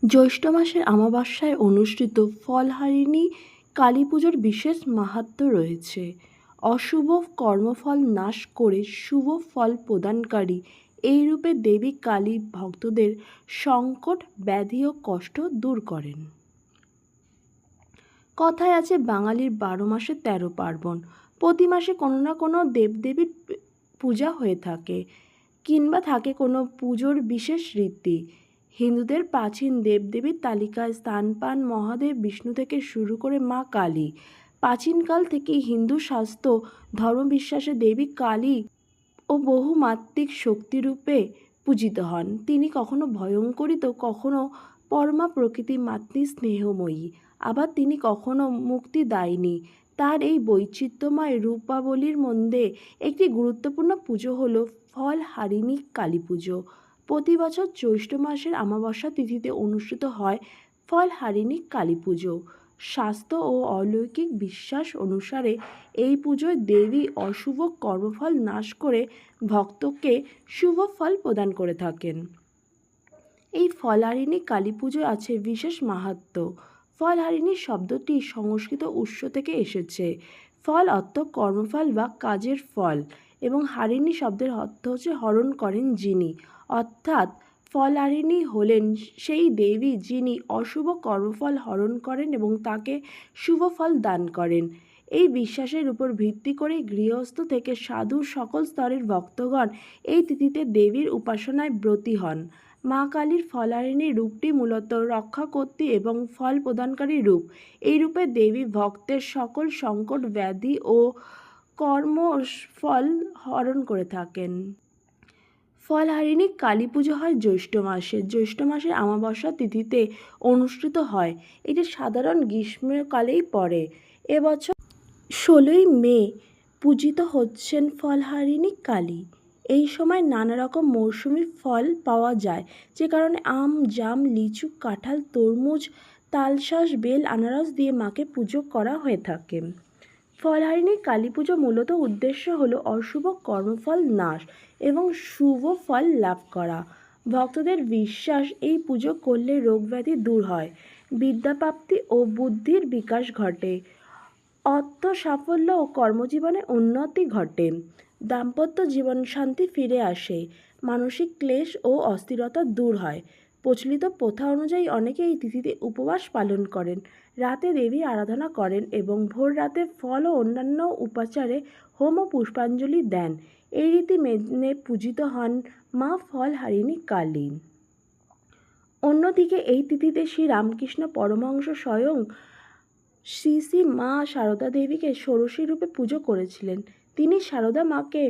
জ্যৈষ্ঠ মাসের অমাবস্যায় অনুষ্ঠিত ফলহারিণী কালী পুজোর বিশেষ মাহাত্ম্য রয়েছে। অশুভ কর্মফল নাশ করে শুভ ফল প্রদানকারী এই রূপে দেবী কালী ভক্তদের সংকট, ব্যাধি ও কষ্ট দূর করেন। কথায় আছে, বাঙালির 12 মাসে 13 পার্বণ। প্রতি মাসে কোনো না কোনো দেবদেবীর পূজা হয়ে থাকে কিংবা থাকে কোনো পুজোর বিশেষ রীতি। হিন্দুদের প্রাচীন দেবদেবীর তালিকায় স্থান পান মহাদেব বিষ্ণু থেকে শুরু করে মা কালী। প্রাচীনকাল থেকেই হিন্দু শাস্ত্র ধর্মবিশ্বাসে দেবী কালী ও বহুমাত্রিক শক্তিরূপে পূজিত হন। তিনি কখনো ভয়ঙ্করী তো কখনো পরমা প্রকৃতি মাতৃ স্নেহময়ী, আবার তিনি কখনো মুক্তিদায়িনী। তার এই বৈচিত্র্যময় রূপাবলীর মধ্যে একটি গুরুত্বপূর্ণ পুজো হল ফলহারিণী কালী পুজো। প্রতি বছর জ্যৈষ্ঠ মাসের অমাবস্যা তিথিতে অনুষ্ঠিত হয় ফলহারিণী কালী পুজো। শাস্ত্র ও অলৌকিক বিশ্বাস অনুসারে এই পুজোয় দেবী অশুভ কর্মফল নাশ করে ভক্তকে শুভ ফল প্রদান করে থাকেন। এই ফলহারিণী কালী পুজোয় আছে বিশেষ মাহাত্ম্য। ফলহারিণী শব্দটি সংস্কৃত উৎস থেকে এসেছে। ফল অর্থ কর্মফল বা কাজের ফল এবং হারিণী শব্দের অর্থ হচ্ছে হরণ করেন যিনি, অর্থাৎ ফলহারিণী হলেন সেই দেবী যিনি অশুভ কর্মফল হরণ করেন এবং তাকে শুভ ফল দান করেন। এই বিশ্বাসের উপর ভিত্তি করে গৃহস্থ থেকে সাধু সকল স্তরের ভক্তগণ এই তিথিতে দেবীর উপাসনায় ব্রতী হন। মা কালীর ফলহারিণী রূপটি মূলত রক্ষাকর্ত্রী এবং ফল প্রদানকারী রূপ। এই রূপে দেবী ভক্তের সকল সংকট, ব্যাধি ও কর্মফল হরণ করে থাকেন। ফলহারিণী কালী পুজো হয় জ্যৈষ্ঠ মাসে। জ্যৈষ্ঠ মাসের অমাবস্যা তিথিতে অনুষ্ঠিত হয়। এটি সাধারণ গ্রীষ্মকালেই পড়ে। এবছর 16ই মে পূজিত হচ্ছেন ফলহারিণী কালী। এই সময় নানা রকম মৌসুমি ফল পাওয়া যায়, যে কারণে আম, জাম, লিচু, কাঁঠাল, তরমুজ, তালশাঁস, বেল, আনারস দিয়ে মাকে পুজো করা হয়ে থাকে। ফলহারিণী কালী পুজো মূলত উদ্দেশ্য হলো অশুভ কর্মফল নাশ এবং শুভ ফল লাভ করা। ভক্তদের বিশ্বাস, এই পুজো করলে রোগব্যাধি দূর হয়, বিদ্যাপ্রাপ্তি ও বুদ্ধির বিকাশ ঘটে, অর্থ সাফল্য ও কর্মজীবনে উন্নতি ঘটে, দাম্পত্য জীবন শান্তি ফিরে আসে, মানসিক ক্লেশ ও অস্থিরতা দূর হয়। প্রচলিত প্রথা অনুযায়ী অনেকে এই তিথিতে উপবাস পালন করেন, রাতে দেবী আরাধনা করেন এবং ভোর রাতে ফল ও অন্যান্য উপাচারে হোম ও পুষ্পাঞ্জলি দেন। এই রীতি মেনে পূজিত হন মা ফলহারিণী কালী। অন্যদিকে এই তিথিতে শ্রী রামকৃষ্ণ পরমহংস স্বয়ং শ্রী শ্রী মা সারদা দেবীকে ষোড়শী রূপে পুজো করেছিলেন। তিনি সারদা মাকে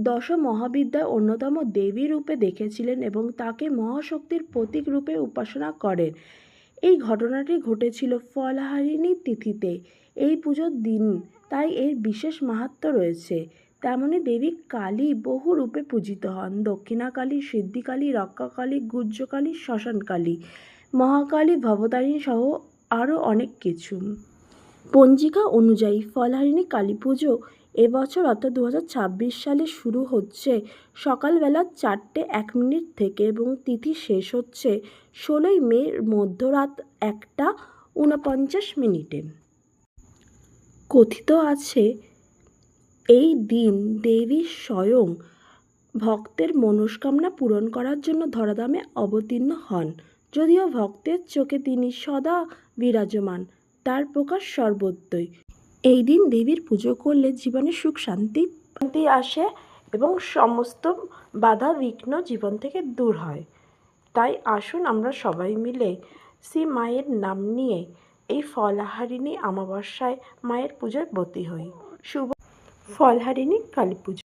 দশ মহাবিদ্যার অন্যতম দেবী রূপে দেখেছিলেন এবং তাকে মহাশক্তির প্রতীক রূপে উপাসনা করেন। এই ঘটনাটি ঘটেছিল ফলহারিণী তিথিতে, এই পুজোর দিন, তাই এর বিশেষ মাহাত্ম্য রয়েছে। তেমনি দেবী কালী বহু রূপে পূজিত হন: দক্ষিণাকালী, সিদ্ধিকালী, রক্ষাকালী, গুহ্যকালী, শ্মশানকালী, মহাকালী, ভবতারিণী সহ আরও অনেক কিছু। পঞ্জিকা অনুযায়ী ফলহারিণী কালী পুজো এবছর অর্থাৎ 2026 সালে শুরু হচ্ছে সকালবেলা 4:01 থেকে এবং তিথি শেষ হচ্ছে 16ই মে মধ্যরাত 1:49। কথিত আছে, এই দিন দেবী স্বয়ং ভক্তের মনস্কামনা পূরণ করার জন্য ধরাধামে অবতীর্ণ হন। যদিও ভক্তের চোখে তিনি সদা বিরাজমান, তার প্রকাশ সর্বত্রই। এই দিন দেবীর পুজো করলে জীবনে সুখ শান্তি আসে এবং সমস্ত বাধা বিঘ্ন জীবন থেকে দূর হয়। তাই আসুন আমরা সবাই মিলে শ্রী মায়ের নাম নিয়ে এই ফলহারিণী অমাবস্যায় মায়ের পুজোয় ব্রতী হই। শুভ ফলহারিণী কালী পুজো।